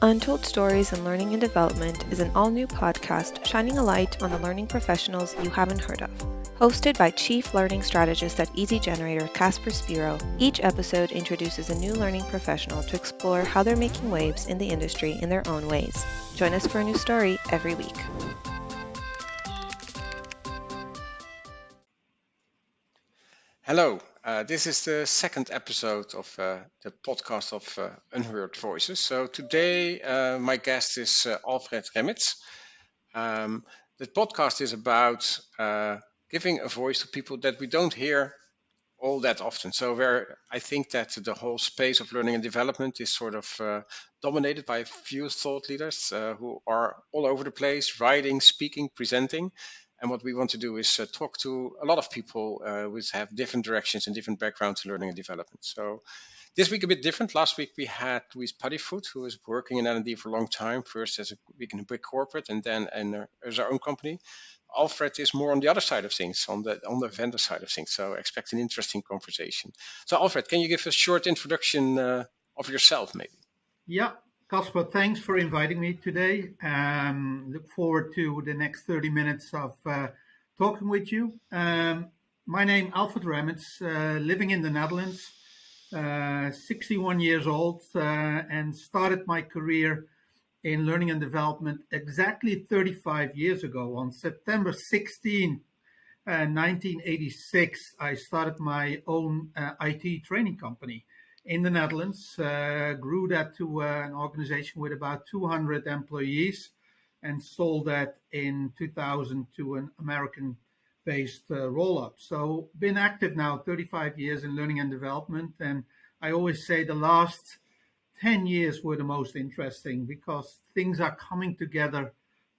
Untold Stories in Learning and Development is an all-new podcast shining a light on the learning professionals you haven't heard of. Hosted by Chief Learning Strategist at Easy Generator, Casper Spiro, each episode introduces a new learning professional to explore how they're making waves in the industry in their own ways. Join us for a new story every week. Hello, this is the second episode of the podcast of Unheard Voices. So today my guest is Alfred Remmits. The podcast is about giving a voice to people that we don't hear all that often. So where I think that the whole space of learning and development is sort of dominated by a few thought leaders who are all over the place, writing, speaking, presenting. And what we want to do is talk to a lot of people which have different directions and different backgrounds in learning and development. So this week a bit different. Last week we had Louise Puddyfoot, who is working in L&D for a long time, first as a big corporate and then as our own company. Alfred is more on the other side of things, on the vendor side of things. So expect an interesting conversation. So Alfred, can you give a short introduction of yourself, maybe? Yeah, Casper, thanks for inviting me today. Look forward to the next 30 minutes of talking with you. My name Alfred Remmits, living in the Netherlands, 61 years old, and started my career in learning and development exactly 35 years ago. On September 16, 1986, I started my own IT training company in the Netherlands, grew that to an organization with about 200 employees and sold that in 2000 to an American-based roll-up. So been active now 35 years in learning and development. And I always say the last 10 years were the most interesting because things are coming together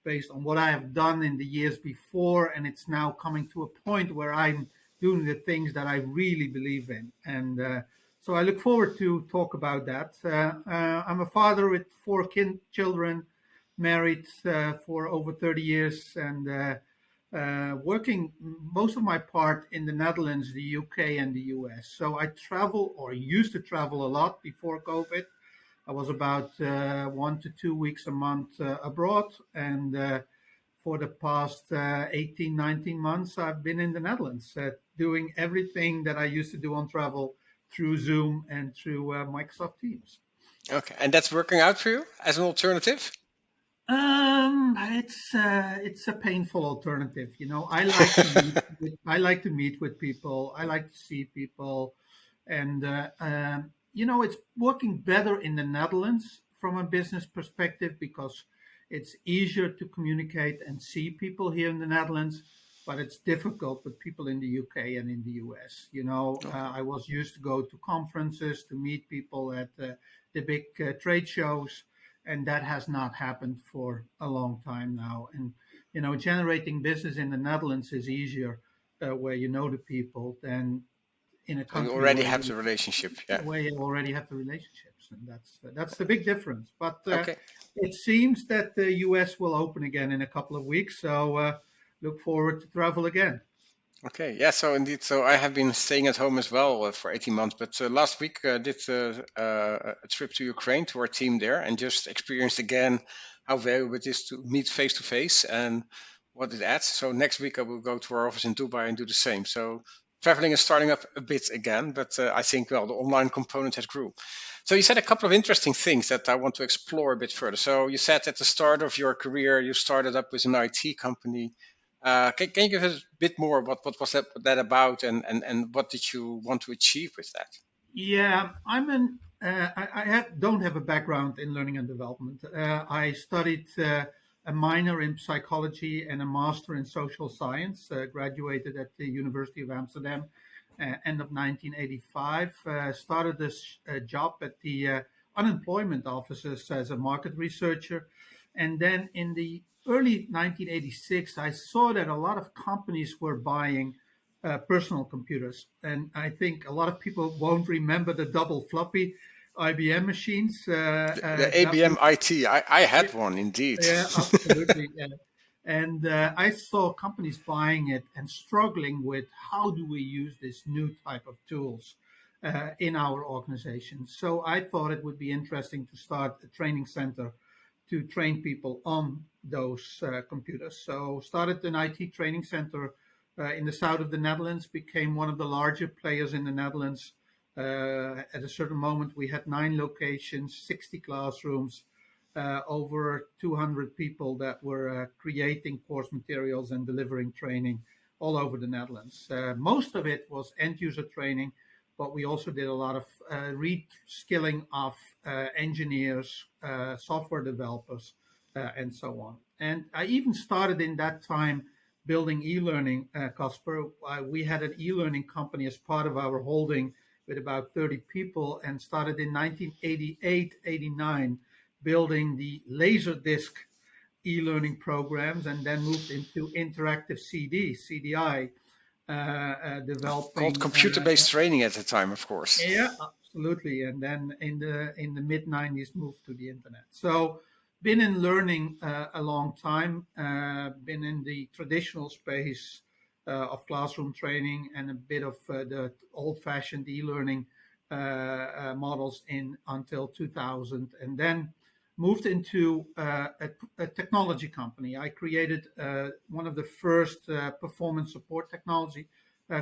based on what I have done in the years before. And it's now coming to a point where I'm doing the things that I really believe in. And so I look forward to talk about that. I'm a father with 4 children, married for over 30 years, and working most of my part in the Netherlands, the UK, and the US. So I travel, or used to travel a lot before COVID. I was about 1 to 2 weeks a month abroad, and for the past 18, 19 months, I've been in the Netherlands doing everything that I used to do on travel through Zoom and through Microsoft Teams. Okay, and that's working out for you as an alternative? It's a painful alternative. You know, I like to meet with people. I like to see people, and it's working better in the Netherlands from a business perspective because it's easier to communicate and see people here in the Netherlands. But it's difficult with people in the UK and in the US. I was used to go to conferences to meet people at the big trade shows, and that has not happened for a long time now. And, generating business in the Netherlands is easier where you know the people than in a country you already have the relationship, yeah. Where you already have the relationships. And that's the big difference. But Okay. It seems that the US will open again in a couple of weeks. So look forward to travel again. Okay, yeah, so indeed, so I have been staying at home as well for 18 months, but last week I did a trip to Ukraine to our team there and just experienced again how valuable it is to meet face to face and what it adds. So next week I will go to our office in Dubai and do the same. So traveling is starting up a bit again, but I think, well, the online component has grew. So you said a couple of interesting things that I want to explore a bit further. So you said at the start of your career, you started up with an IT company. Can you give us a bit more? What was that about, and what did you want to achieve with that? Yeah, don't have a background in learning and development. I studied a minor in psychology and a master in social science. Graduated at the University of Amsterdam, end of 1985. Started this job at the unemployment offices as a market researcher, and then in the early 1986, I saw that a lot of companies were buying personal computers. And I think a lot of people won't remember the double floppy IBM machines. The IBM IT, I had one indeed. Yeah, absolutely. And I saw companies buying it and struggling with how do we use this new type of tools. in our organization. So I thought it would be interesting to start a training center to train people on those computers. So started an IT training center in the south of the Netherlands, became one of the larger players in the Netherlands. At a certain moment, we had 9 locations, 60 classrooms, over 200 people that were creating course materials and delivering training all over the Netherlands. Most of it was end user training, but we also did a lot of reskilling of engineers, software developers, and so on. And I even started in that time building e-learning, Casper. We had an e-learning company as part of our holding with about 30 people and started in 1988, 89, building the Laserdisc e-learning programs, and then moved into interactive CDI, Called developing. computer-based training at the time, of course. Yeah, absolutely. And then in the mid '90s, moved to the internet. So, been in learning a long time. Been in the traditional space of classroom training and a bit of the old-fashioned e-learning models in until 2000, and then moved into a technology company. I created one of the first performance support technology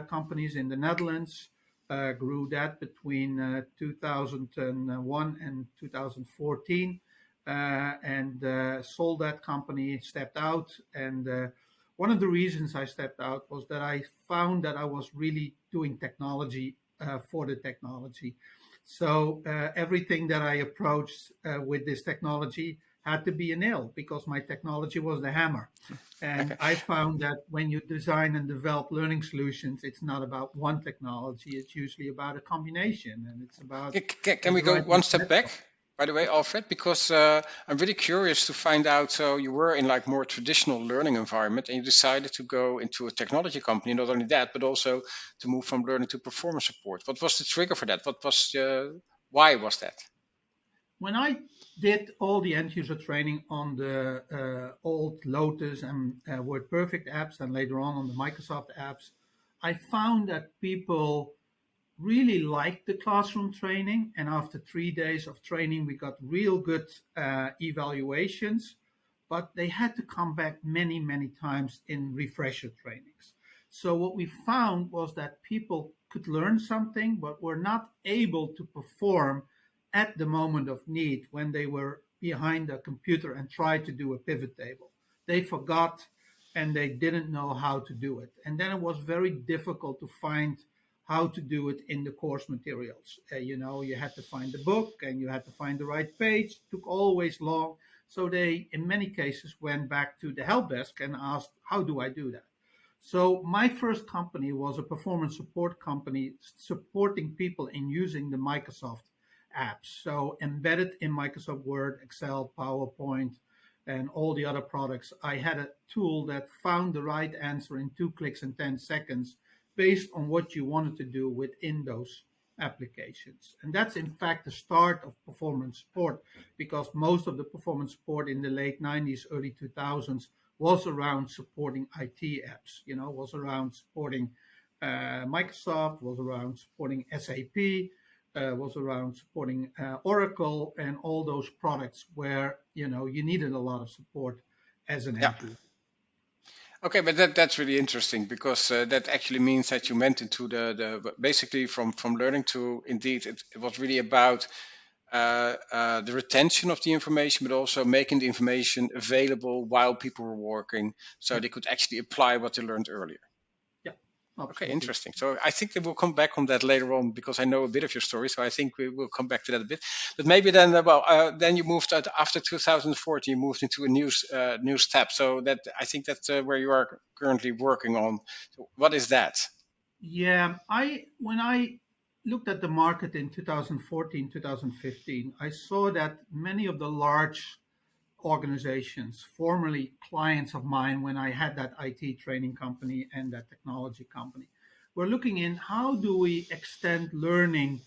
companies in the Netherlands. Grew that between 2001 and 2014, and sold that company, stepped out. And one of the reasons I stepped out was that I found that I was really doing technology for the technology. So everything that I approached with this technology had to be a nail because my technology was the hammer. And Okay. I found that when you design and develop learning solutions, it's not about one technology. It's usually about a combination, and it's about Can we the go right one step back, network. by the way, Alfred? Because I'm really curious to find out. So you were in like more traditional learning environment, and you decided to go into a technology company. Not only that, but also to move from learning to performance support. What was the trigger for that? Why was that? When I did all the end user training on the old Lotus and WordPerfect apps, and later on the Microsoft apps, I found that people really liked the classroom training. And after 3 days of training, we got real good evaluations, but they had to come back many, many times in refresher trainings. So what we found was that people could learn something, but were not able to perform at the moment of need when they were behind a computer and tried to do a pivot table. They forgot and they didn't know how to do it. And then it was very difficult to find how to do it in the course materials. You had to find the book and you had to find the right page. It took always long. So they, in many cases, went back to the help desk and asked, how do I do that? So my first company was a performance support company supporting people in using the Microsoft apps. So embedded in Microsoft Word, Excel, PowerPoint, and all the other products, I had a tool that found the right answer in 2 clicks and 10 seconds based on what you wanted to do within those applications. And that's in fact the start of performance support, because most of the performance support in the late 90s, early 2000s was around supporting IT apps, was around supporting Microsoft, was around supporting SAP, was around supporting Oracle, and all those products where you needed a lot of support as an Yeah. end user. Okay, but that's really interesting because that actually means that you went into the basically from learning to indeed it was really about the retention of the information, but also making the information available while people were working, so Yeah, they could actually apply what they learned earlier. yeah, Okay, absolutely. interesting. So I think that we'll come back on that later on because I know a bit of your story. So I think we will come back to that a bit. But maybe then, then you moved out after 2014. You moved into a new step. So that I think that's where you are currently working on. So what is that? Yeah, I when I looked at the market in 2014, 2015, I saw that many of the large organizations, formerly clients of mine when I had that IT training company and that technology company, were looking in how do we extend learning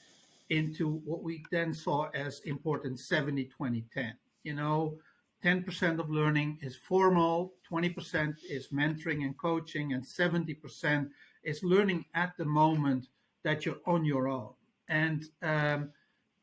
into what we then saw as important 70-20-10. You know, 10% of learning is formal, 20% is mentoring and coaching, and 70% is learning at the moment that you're on your own. And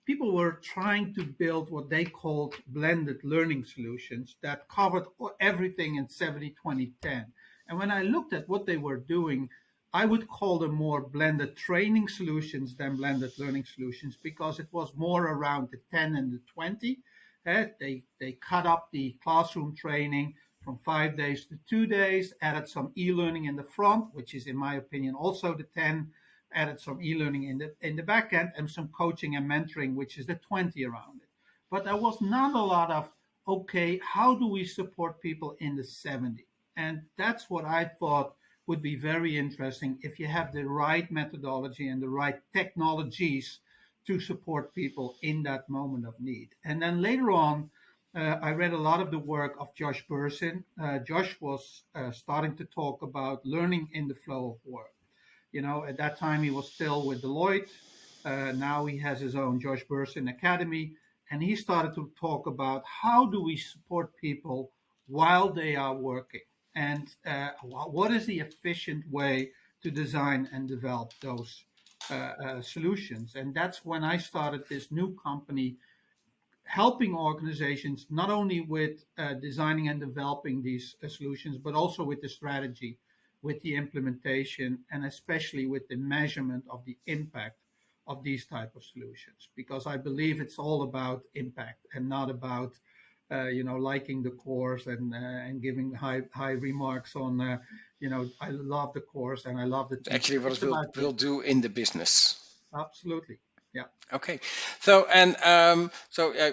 people were trying to build what they called blended learning solutions that covered everything in 70-20-10. And when I looked at what they were doing, I would call them more blended training solutions than blended learning solutions because it was more around the 10 and the 20. They cut up the classroom training from 5 days to 2 days, added some e-learning in the front, which is, in my opinion, also the 10, added some e-learning in the back end, and some coaching and mentoring, which is the 20 around it. But there was not a lot of, okay, how do we support people in the 70? And that's what I thought would be very interesting if you have the right methodology and the right technologies to support people in that moment of need. And then later on, I read a lot of the work of Josh Bersin. Josh was starting to talk about learning in the flow of work. At that time he was still with Deloitte. Now he has his own Josh Bersin Academy, and he started to talk about how do we support people while they are working, and what is the efficient way to design and develop those solutions. And that's when I started this new company helping organizations not only with designing and developing these solutions, but also with the strategy, with the implementation, and especially with the measurement of the impact of these type of solutions. Because I believe it's all about impact and not about liking the course and giving high remarks on I love the course and I love the It's actually teacher. what It's it will, about will impact. do in the business. Absolutely. Yeah. Okay, so and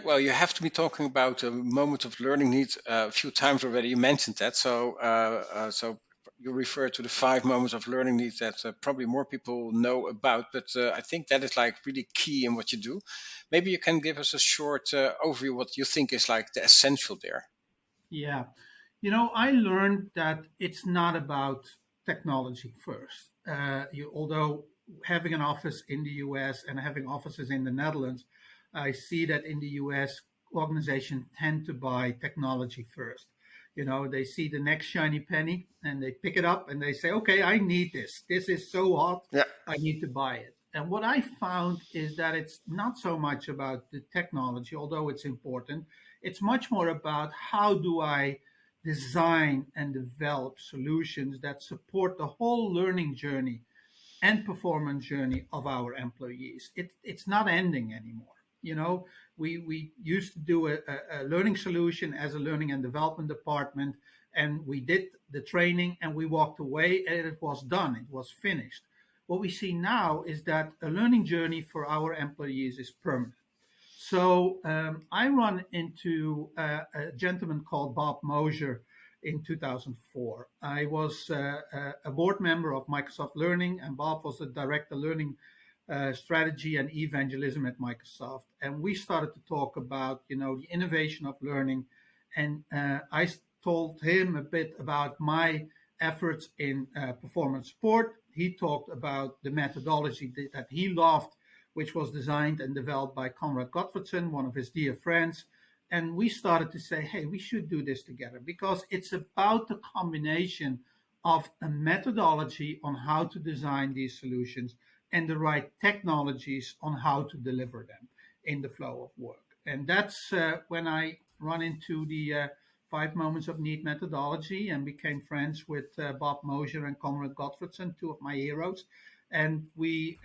well, you have to be talking about a moment of learning needs a few times already. You mentioned that, so you refer to the 5 moments of learning needs that probably more people know about, but I think that is like really key in what you do. Maybe you can give us a short overview what you think is like the essential there. Yeah. I learned that it's not about technology first. Although having an office in the US and having offices in the Netherlands, I see that in the US, organizations tend to buy technology first. They see the next shiny penny and they pick it up and they say, okay, I need this. This is so hot. Yeah. I need to buy it. And what I found is that it's not so much about the technology, although it's important. It's much more about how do I design and develop solutions that support the whole learning journey and performance journey of our employees. It's not ending anymore. We used to do a learning solution as a learning and development department, and we did the training and we walked away and it was done, it was finished. What we see now is that a learning journey for our employees is permanent. So I run into a gentleman called Bob Mosher in 2004. I was a board member of Microsoft Learning, and Bob was the director of learning strategy and evangelism at Microsoft. And we started to talk about, the innovation of learning. And I told him a bit about my efforts in performance sport. He talked about the methodology that he loved, which was designed and developed by Conrad Gottfredson, one of his dear friends. And we started to say, hey, we should do this together because it's about the combination of a methodology on how to design these solutions and the right technologies on how to deliver them in the flow of work. And that's when I run into the 5 moments of need methodology and became friends with Bob Mosher and Conrad Gottfredson, two of my heroes. And we,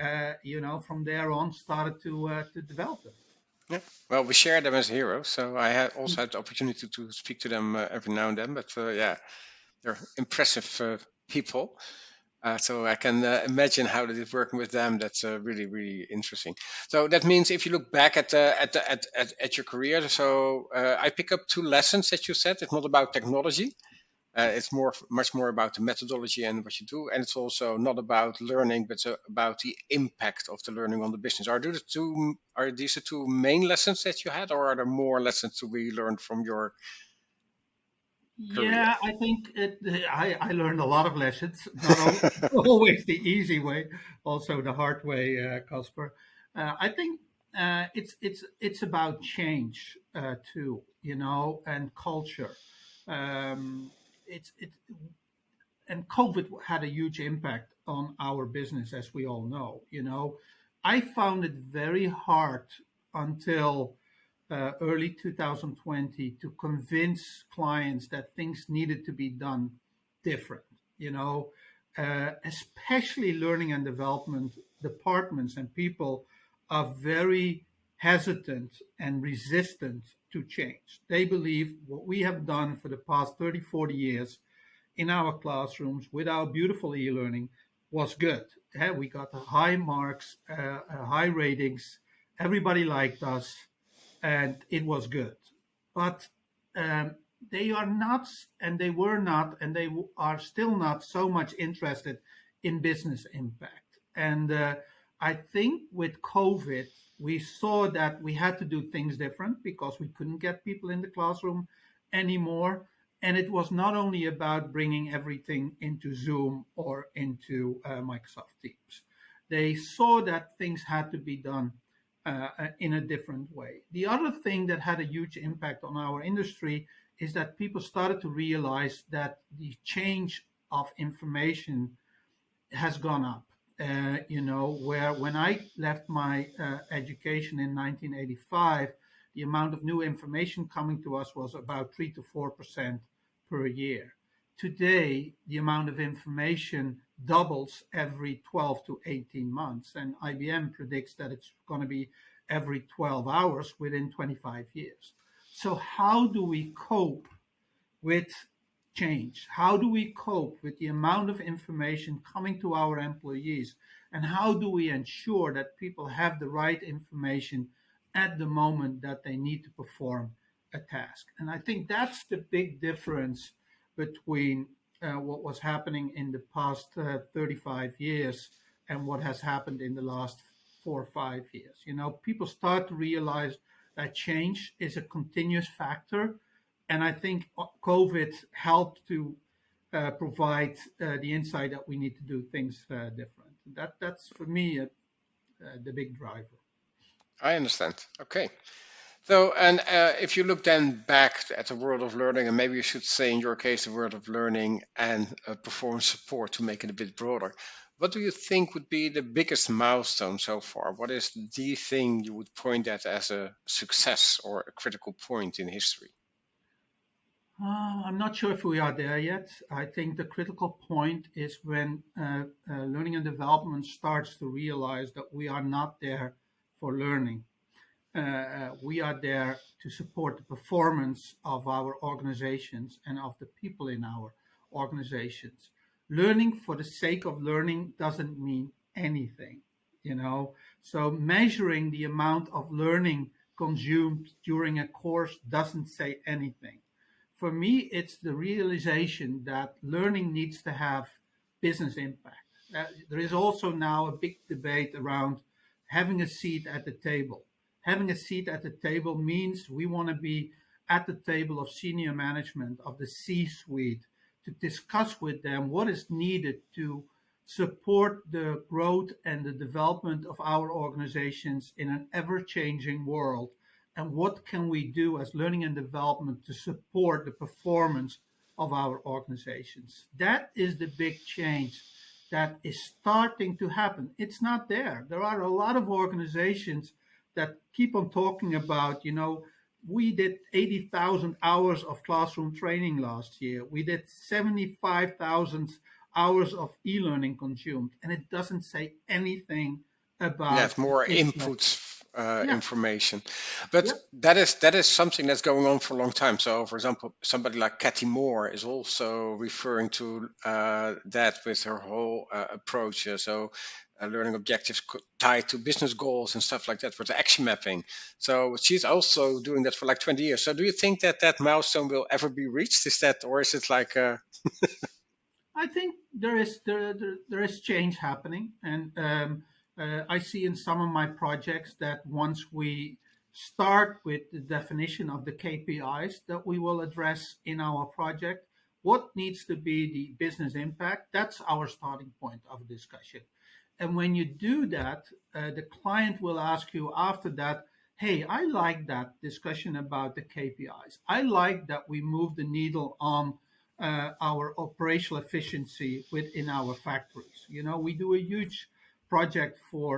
from there on, started to develop them. Yeah. Well, we share them as heroes, so I had also had the opportunity to speak to them every now and then. But yeah, they're impressive people. So I can imagine how it is working with them. That's really, really interesting. So that means if you look back at your career, so I pick up 2 lessons that you said. It's not about technology. It's much more about the methodology and what you do, and it's also not about learning, but about the impact of the learning on the business. Are these the 2 main lessons that you had, or are there more lessons to be learned from your career? Yeah, I think I learned a lot of lessons, not always the easy way, also the hard way, Casper. I think it's about change too, and culture. Um, it's it and COVID had a huge impact on our business, as we all know. I found it very hard until early 2020 to convince clients that things needed to be done different. Especially learning and development departments and people are very hesitant and resistant to change. They believe what we have done for the past 30, 40 years in our classrooms with our beautiful e-learning was good. We got high marks, high ratings. Everybody liked us, and it was good. But um, they are not, and they were not, and they are still not so much interested in business impact. And I think with COVID, we saw that we had to do things different because we couldn't get people in the classroom anymore. And it was not only about bringing everything into Zoom or into Microsoft Teams. They saw that things had to be done in a different way. The other thing that had a huge impact on our industry is that people started to realize that the change of information has gone up. Where when I left my education in 1985, the amount of new information coming to us was about 3 to 4% per year. Today, the amount of information doubles every 12 to 18 months, and IBM predicts that it's going to be every 12 hours within 25 years. So, how do we cope with change? How do we cope with the amount of information coming to our employees? And how do we ensure that people have the right information at the moment that they need to perform a task? And I think that's the big difference between what was happening in the past 35 years and what has happened in the last 4 or 5 years. People start to realize that change is a continuous factor, and I think COVID helped to provide the insight that we need to do things different. That's for me the big driver. I understand. Okay. So, and if you look then back at the world of learning, and maybe you should say in your case the world of learning and performance support to make it a bit broader, what do you think would be the biggest milestone so far? What is the thing you would point at as a success or a critical point in history? I'm not sure if we are there yet. I think the critical point is when learning and development starts to realize that we are not there for learning. We are there to support the performance of our organizations and of the people in our organizations. Learning for the sake of learning doesn't mean anything, you know. So measuring the amount of learning consumed during a course doesn't say anything. For me, it's the realization that learning needs to have business impact. There is also now a big debate around having a seat at the table. Having a seat at the table means we want to be at the table of senior management, of the C suite, to discuss with them what is needed to support the growth and the development of our organizations in an ever changing world. And what can we do as learning and development to support the performance of our organizations? That is the big change that is starting to happen. It's not there. There are a lot of organizations that keep on talking about, we did 80,000 hours of classroom training last year. We did 75,000 hours of e-learning consumed, and it doesn't say anything Yeah, about it's the more impact. input Yeah, information, but yeah. that is something that's going on for a long time. So, for example, somebody like Cathy Moore is also referring to that with her whole approach. Learning objectives tied to business goals and stuff like that for the action mapping. So she's also doing that for like 20 years. So do you think that that milestone will ever be reached? Is that, or is it like I think there is change happening, and I see in some of my projects that once we start with the definition of the KPIs that we will address in our project, what needs to be the business impact? That's our starting point of discussion. And when you do that, the client will ask you after that, hey, I like that discussion about the KPIs. I like that we move the needle on our operational efficiency within our factories. We do a huge project for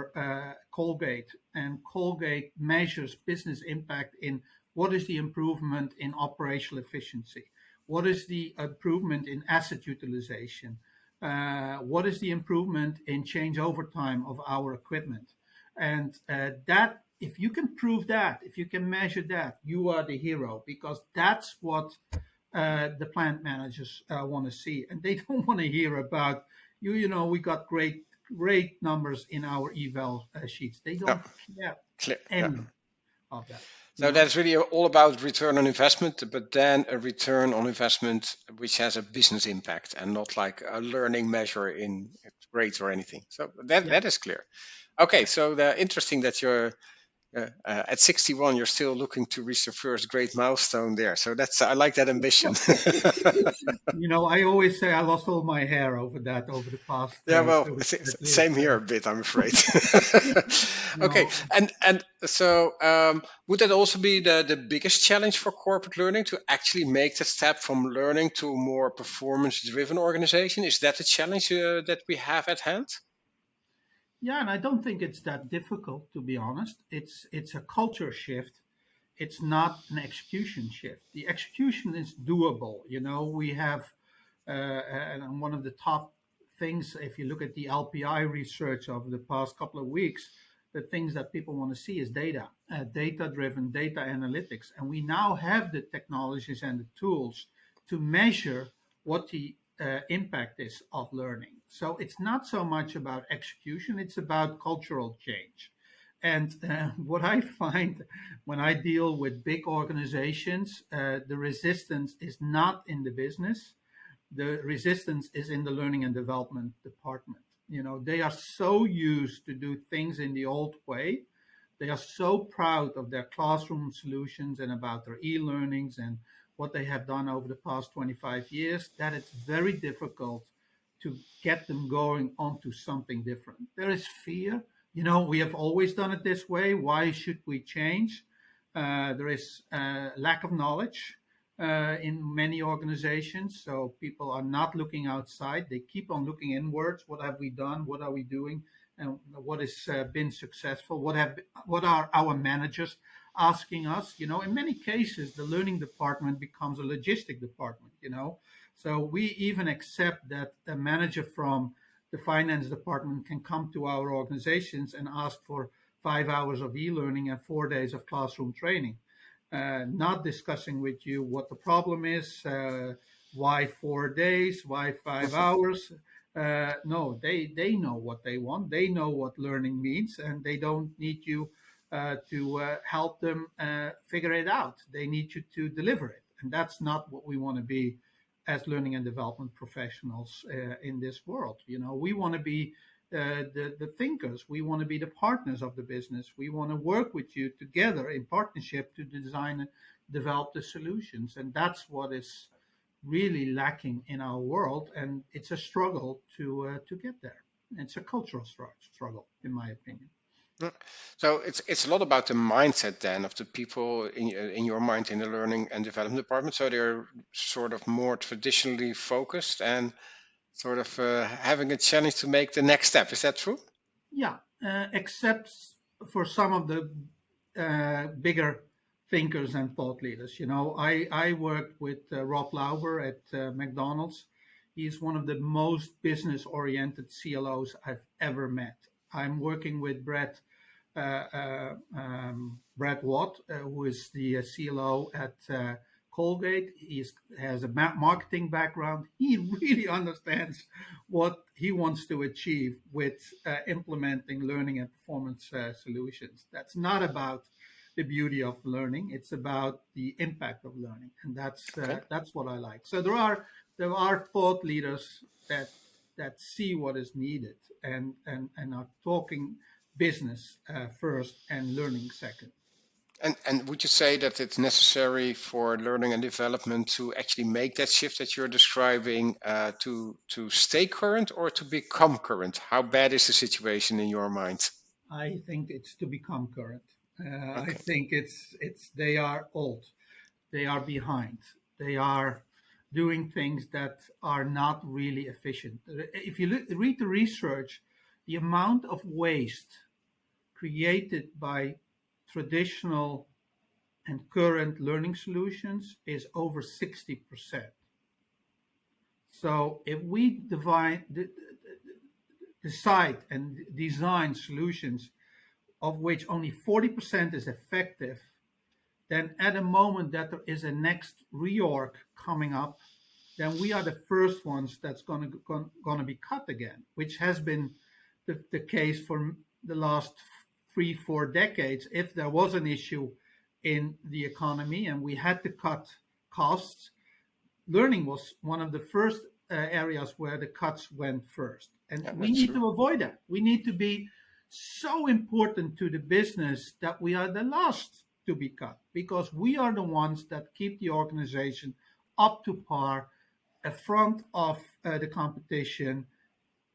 Colgate, and Colgate measures business impact in what is the improvement in operational efficiency, what is the improvement in asset utilization, what is the improvement in changeover time of our equipment, and that if you can prove that, if you can measure that, you are the hero, because that's what the plant managers want to see, and they don't want to hear about you. You know, we got great numbers in our eval sheets. They Yeah, don't care clear. Yeah. any of that. You So know. that's really all about return on investment, but then a return on investment which has a business impact and not like a learning measure in grades or anything. So that Yeah. that is clear. Okay, so interesting that you're at 61, you're still looking to reach the first great milestone there. So that's I like that ambition. You know, I always say I lost all my hair over that over the past Yeah, well, 35 years. same here a bit, I'm afraid. You Okay, know, and so would that also be the biggest challenge for corporate learning to actually make the step from learning to a more performance-driven organization? Is that the challenge that we have at hand? yeah, and I don't think it's that difficult, to be honest. It's a culture shift. It's not an execution shift. The execution is doable. You know, we have, and one of the top things, if you look at the LPI research of the past couple of weeks, the things that people want to see is data, data-driven data analytics, and we now have the technologies and the tools to measure what the impact is of learning. So it's not so much about execution; it's about cultural change. And what I find when I deal with big organizations, the resistance is not in the business. The resistance is in the learning and development department. You know, they are so used to do things in the old way. They are so proud of their classroom solutions and about their e-learnings and what they have done over the past 25 years that it's very difficult to get them going onto something different. There is fear. You know, we have always done it this way. Why should we change? There is lack of knowledge in many organizations. So people are not looking outside. They keep on looking inwards. What have we done? What are we doing? And what has been successful? What are our managers asking us? You know, in many cases, the learning department becomes a logistic department. You know, so we even accept that a manager from the finance department can come to our organizations and ask for 5 hours of e-learning and 4 days of classroom training, not discussing with you what the problem is, why 4 days, why 5 hours. No, they know what they want. They know what learning means, and they don't need you to help them figure it out. They need you to deliver it, and that's not what we want to be as learning and development professionals in this world. You know, we want to be the thinkers. We want to be the partners of the business. We want to work with you together in partnership to design and develop the solutions. And that's what is really lacking in our world. And it's a struggle to get there. It's a cultural struggle, in my opinion. Mm. So it's a lot about the mindset then of the people in your mind in the learning and development department. So they're sort of more traditionally focused and sort of having a challenge to make the next step. Is that true? Yeah, except for some of the bigger thinkers and thought leaders. You know, I worked with Rob Lauber at McDonald's. He's one of the most business oriented CLOs I've ever met. I'm working with Brett Watt, who is the CLO at Colgate. He has a marketing background. He really understands what he wants to achieve with implementing learning and performance solutions. That's not about the beauty of learning; it's about the impact of learning, and Okay. that's what I like. So there are thought leaders that see what is needed and are talking business first and learning second. And would you say that it's necessary for learning and development to actually make that shift that you're describing to stay current or to become current? How bad is the situation in your mind? I think it's to become current. I Okay. think it's they are old, they are behind, they are doing things that are not really efficient. If you read the research, the amount of waste created by traditional and current learning solutions is over 60%. So if we decide and design solutions of which only 40% is effective, then at a moment that there is a next reorg coming up, then we are the first ones that's going to be cut again, which has been the case for the last 3-4 decades. If there was an issue in the economy and we had to cut costs, learning was one of the first areas where the cuts went first. And Yeah, we that's need true. to avoid that. We need to be so important to the business that we are the last to be cut, because we are the ones that keep the organization up to par, front of the competition,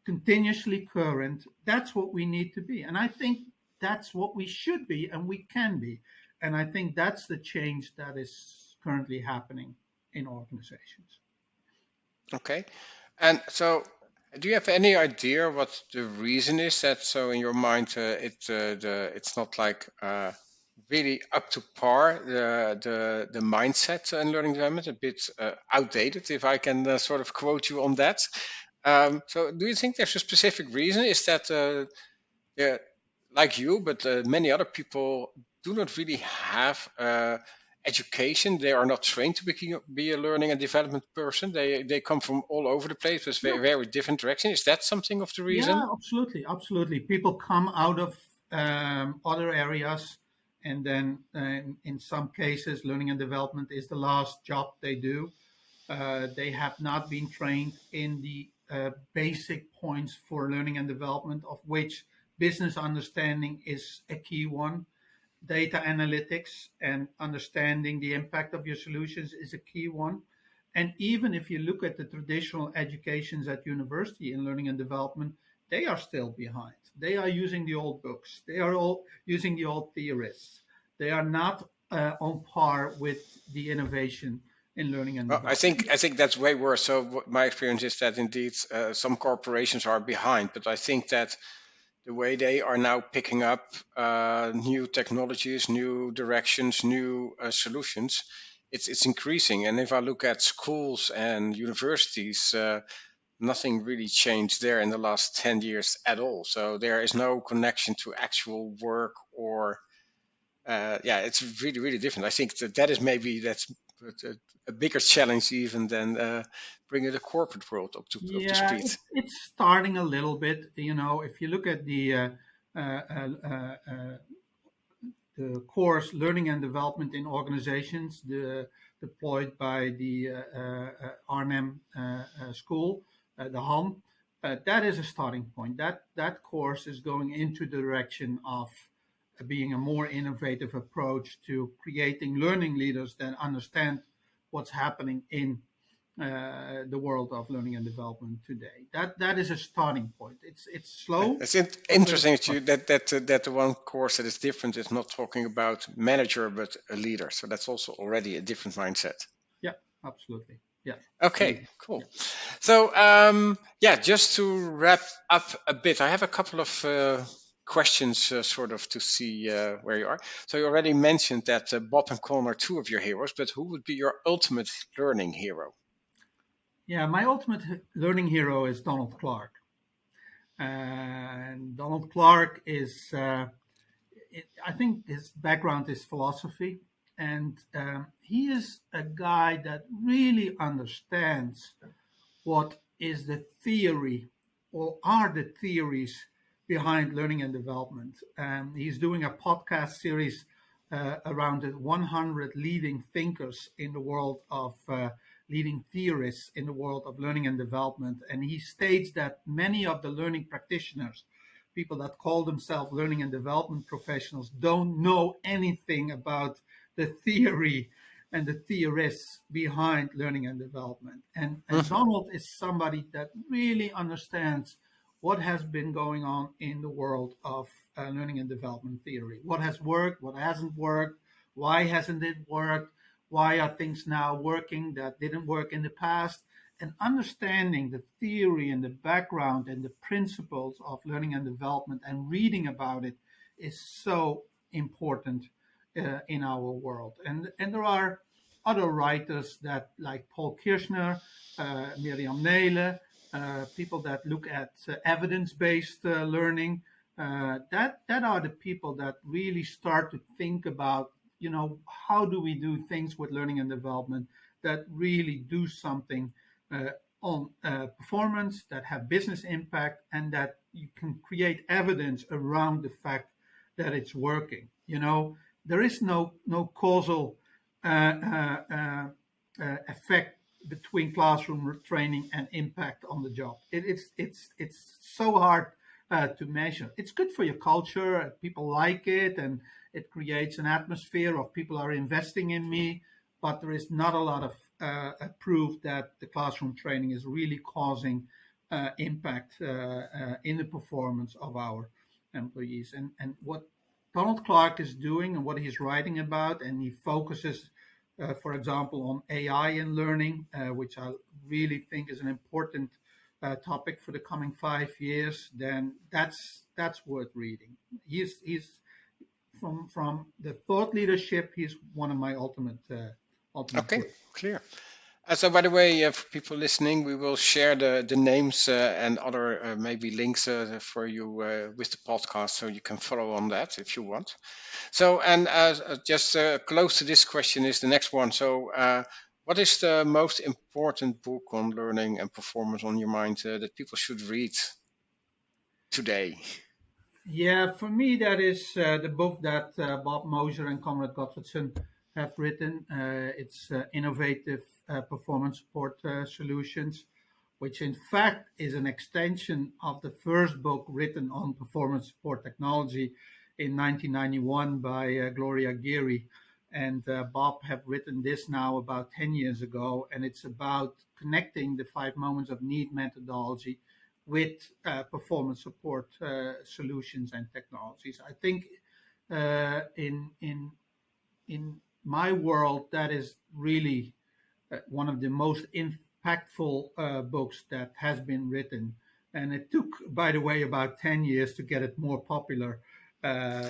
continuously current. That's what we need to be. And I think that's what we should be and we can be. And I think that's the change that is currently happening in organizations. Okay. And so, do you have any idea what the reason is that, so in your mind, it's not like really up to par, the mindset in learning development, a bit outdated, if I can sort of quote you on that. So, do you think there's a specific reason? Is that yeah, like you, but many other people do not really have education. They are not trained to be a learning and development person. They come from all over the place with Yeah, very different directions. Is that something of the reason? yeah, absolutely, absolutely. People come out of other areas, and then in some cases, learning and development is the last job they do. They have not been trained in the basic points for learning and development, of which business understanding is a key one. Data analytics and understanding the impact of your solutions is a key one. And even if you look at the traditional educations at university in learning and development, they are still behind. They are using the old books. They are all using the old theorists. They are not on par with the innovation in learning and Well, development. I think that's way worse. So my experience is that indeed some corporations are behind, but I think that the way they are now picking up new technologies, new directions, new solutions, it's increasing. And if I look at schools and universities, nothing really changed there in the last 10 years at all. So there is no connection to actual work or yeah, it's really different. I think that is maybe that's a bigger challenge even than bringing the corporate world up to Yeah, speed. it's starting a little bit. You know, if you look at uh, uh, uh, uh, the course learning and development in organizations deployed by the Arnhem school, the HAM. That is a starting point. That course is going into the direction of being a more innovative approach to creating learning leaders that understand what's happening in the world of learning and development today. That is a starting point. It's slow, It's but it's interesting a that starting. that the one course that is different is not talking about manager but a leader. So that's also already a different mindset. Yeah, absolutely. Yeah, Okay, leader. cool. Yeah. So yeah, just to wrap up a bit, I have a couple of questions, sort of to see where you are. So you already mentioned that Bob and Con are two of your heroes, but who would be your ultimate learning hero? Yeah, my ultimate learning hero is Donald Clark. And Donald Clark is, I think his background is philosophy. And he is a guy that really understands what is the theory or are the theories behind learning and development. He's doing a podcast series around the 100 leading thinkers in the world of leading theorists in the world of learning and development. And he states that many of the learning practitioners, people that call themselves learning and development professionals, don't know anything about the theory and the theorists behind learning and development. And Mhm. Donald is somebody that really understands what has been going on in the world of learning and development theory. What has worked, what hasn't worked, why hasn't it worked, why are things now working that didn't work in the past. and understanding the theory and the background and the principles of learning and development and reading about it is so important in our world. And there are other writers that like Paul Kirchner, Miriam Nehle, people that look at evidence-based learning. That are the people that really start to think about, how do we do things with learning and development that really do something uh, on performance, that have business impact, and that you can create evidence around the fact that it's working. There is no causal effect between classroom training and impact on the job. It's so hard to measure. It's good for your culture. People like it, and it creates an atmosphere of people are investing in me. But there is not a lot of proof that the classroom training is really causing impact in the performance of our employees. And what Donald Clark is doing and what he's writing about, and he focuses, for example, on AI and learning, which I really think is an important topic for the coming 5 years, then that's worth reading. He's from the thought leadership. He's one of my ultimate Okay, heroes. clear. So, by the way, for people listening, we will share the names and other maybe links for you with the podcast, so you can follow on that if you want. So, and just close to this question is the next one. So, what is the most important book on learning and performance on your mind that people should read today? Yeah, for me, that is the book that Bob Mosher and Conrad Gottfredson have written. It's Innovative Performance Support Solutions, which in fact is an extension of the first book written on performance support technology in 1991 by Gloria Geary. And Bob have written this now about 10 years ago, and it's about connecting the 5 moments of need methodology with performance support solutions and technologies. I think in my world that is really one of the most impactful books that has been written. And it took, by the way, about 10 years to get it more popular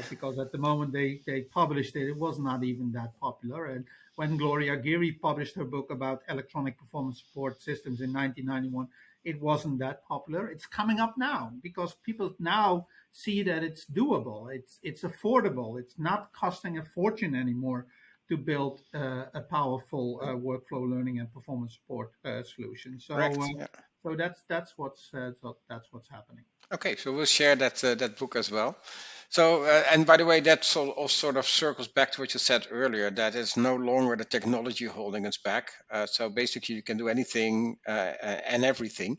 because at the moment they published it, it was not even that popular. And when Gloria Geary published her book about electronic performance support systems in 1991, it wasn't that popular. It's coming up now because people now see that it's doable, it's affordable, it's not costing a fortune anymore to build a powerful workflow learning and performance support solution. Correct. Yeah. So that's what's happening. Okay, so we'll share that book as well. So, and by the way, that all sort of circles back to what you said earlier, that it's no longer the technology holding us back. So basically, you can do anything and everything.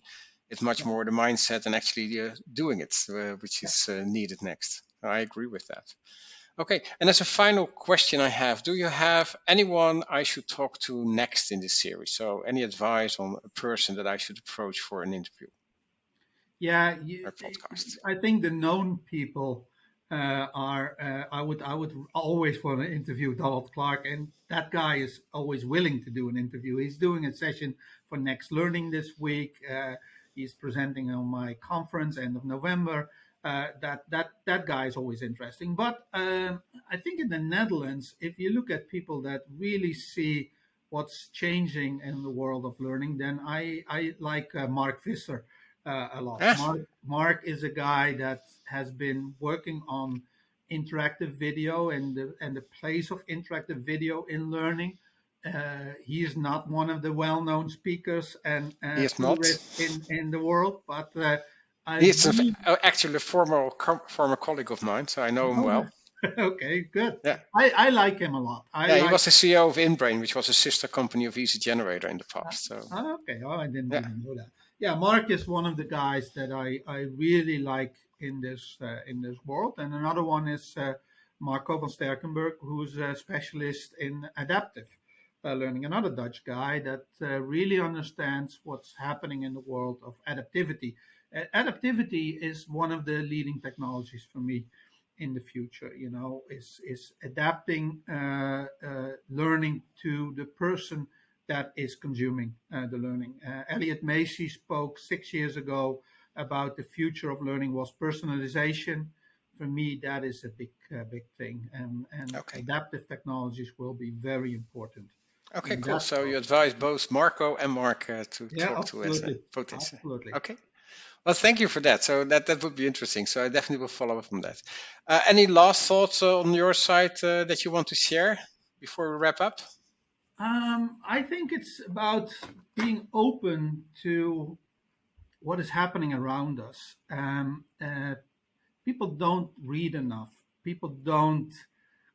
It's much Yeah. more the mindset and actually doing it, which is needed next. I agree with that. Okay, and as a final question I have, do you have anyone I should talk to next in this series? So, any advice on a person that I should approach for an interview Yeah, or podcast? I think the known people are. I would always want to interview Donald Clark, and that guy is always willing to do an interview. He's doing a session for Next Learning this week. He's presenting on my conference end of November. That guy is always interesting. But I think in the Netherlands, if you look at people that really see what's changing in the world of learning, then I like Mark Visser a lot. Yeah, Mark is a guy that has been working on interactive video and the place of interactive video in learning. He is not one of the well-known speakers and he is not. theorists in the world, but I He is really actually a former colleague of mine, so I know him well. okay, good. Yeah, I like him a lot. I yeah. He like. was the CEO of InBrain, which was a sister company of Easy Generator in the past. So, Okay. Oh, I didn't yeah, even know that. Yeah, Mark is one of the guys that I really like in this world, and another one is Marco van Sterkenburg, who's a specialist in adaptive learning. Another Dutch guy that really understands what's happening in the world of adaptivity. Adaptivity is one of the leading technologies for me in the future. Is adapting learning to the person that is consuming the learning. Elliot Macy spoke 6 years ago about the future of learning was personalization. For me, that is a big thing, and Okay. adaptive technologies will be very important Okay, in cool. that So you process. advise both Marco and Mark to Yeah, talk to as a absolutely, potential. absolutely. Okay. Well, thank you for that. So that would be interesting. So I definitely will follow up on that. Any last thoughts on your side that you want to share before we wrap up? I think it's about being open to what is happening around us. People don't read enough. People don't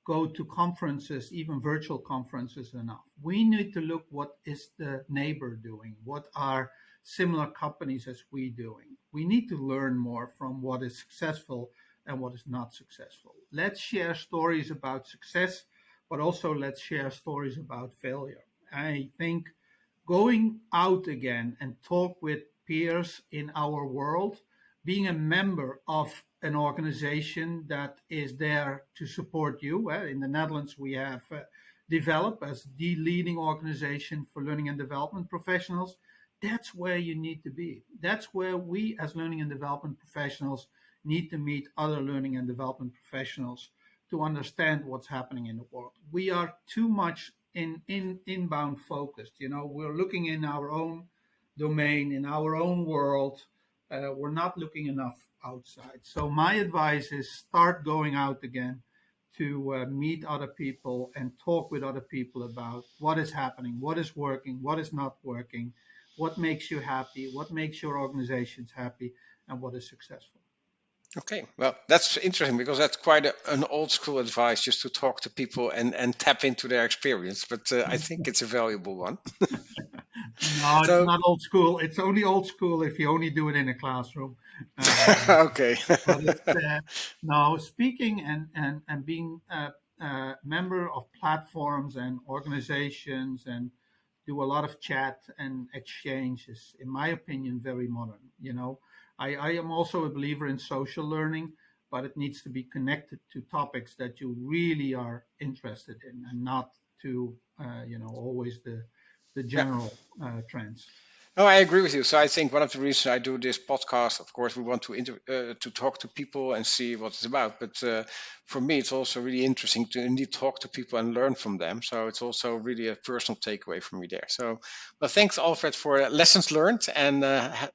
go to conferences, even virtual conferences, enough. We need to look what is the neighbor doing, what are similar companies as we doing. We need to learn more from what is successful and what is not successful. Let's share stories about success, but also let's share stories about failure. I think going out again and talk with peers in our world, being a member of an organization that is there to support you. In the Netherlands, we have developed as the leading organization for learning and development professionals. That's where you need to be. That's where we, as learning and development professionals, need to meet other learning and development professionals to understand what's happening in the world. We are too much inbound focused. We're looking in our own domain, in our own world. We're not looking enough outside. So my advice is start going out again to meet other people and talk with other people about what is happening, what is working, what is not working, what makes you happy, what makes your organizations happy, and what is successful. Okay, well, that's interesting because that's quite an old school advice just to talk to people and tap into their experience. But I think it's a valuable one. No, it's So, not old school. It's only old school if you only do it in a classroom. okay. But it's now speaking and being a member of platforms and organizations and do a lot of chat and exchange is, in my opinion, very modern. I am also a believer in social learning, but it needs to be connected to topics that you really are interested in and not to always the Yeah. general trends. No, I agree with you. So I think one of the reasons I do this podcast, of course, we want to talk to people and see what it's about. But for me, it's also really interesting to indeed talk to people and learn from them. So it's also really a personal takeaway for me there. So, well, thanks, Alfred, for lessons learned and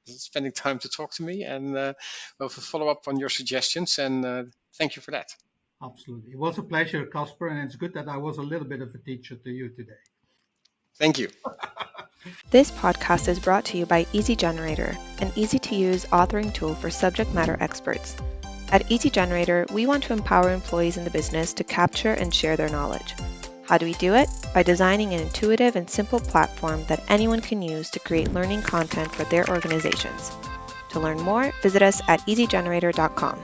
spending time to talk to me and well, for follow up on your suggestions. And thank you for that. Absolutely. It was a pleasure, Casper, and it's good that I was a little bit of a teacher to you today. Thank you. This podcast is brought to you by Easy Generator, an easy-to-use authoring tool for subject matter experts. At Easy Generator, we want to empower employees in the business to capture and share their knowledge. How do we do it? By designing an intuitive and simple platform that anyone can use to create learning content for their organizations. To learn more, visit us at easygenerator.com.